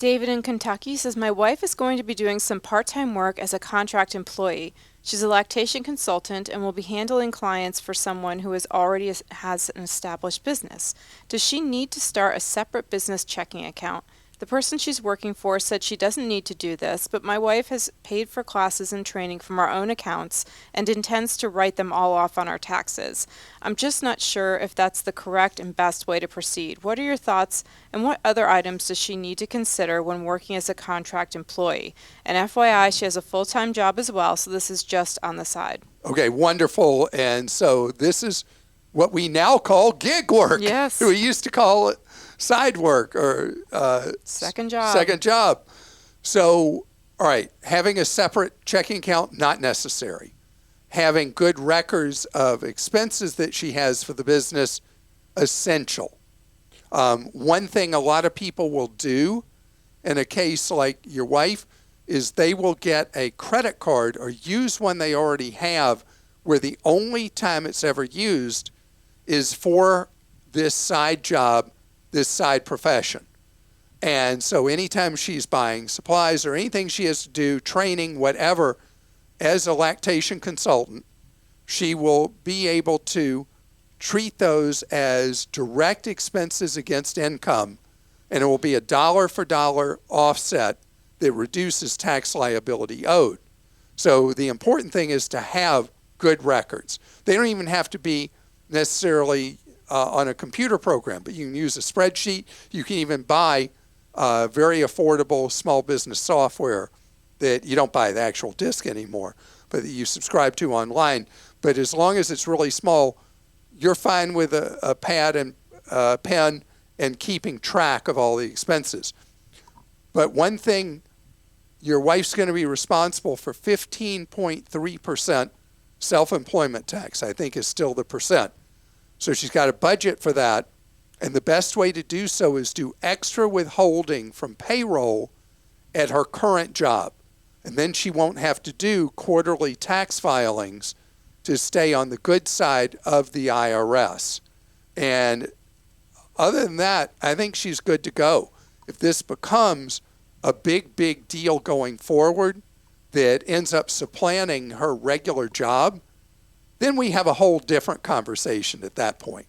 David in Kentucky says, my wife is going to be doing some part-time work as a contract employee. She's a lactation consultant and will be handling clients for someone who has an established business. Does she need to start a separate business checking account? The person she's working for said she doesn't need to do this, but my wife has paid for classes and training from our own accounts and intends to write them all off on our taxes. I'm just not sure if that's the correct and best way to proceed. What are your thoughts, and what other items does she need to consider when working as a contract employee? And FYI, she has a full-time job as well, so this is just on the side. Okay, wonderful. And so this is what we now call gig work. Yes. We used to call it side work or second job. Second job. So, all right, having a separate checking account, not necessary. Having good records of expenses that she has for the business, essential. One thing a lot of people will do in a case like your wife is they will get a credit card or use one they already have where the only time it's ever used is for this side job, this side profession. And so anytime she's buying supplies or anything she has to do, training, whatever, as a lactation consultant, she will be able to treat those as direct expenses against income, and it will be a dollar for dollar offset that reduces tax liability owed. So the important thing is to have good records. They don't even have to be necessarily on a computer program, but you can use a spreadsheet. You can even buy very affordable small business software that you don't buy the actual disk anymore, but that you subscribe to online. But as long as it's really small, you're fine with a pad and pen and keeping track of all the expenses. But one thing, your wife's going to be responsible for 15.3% self-employment tax, I think is still the percent. So she's got a budget for that. And the best way to do so is do extra withholding from payroll at her current job. And then she won't have to do quarterly tax filings to stay on the good side of the IRS. And other than that, I think she's good to go. If this becomes a big, big deal going forward that ends up supplanting her regular job, then we have a whole different conversation at that point.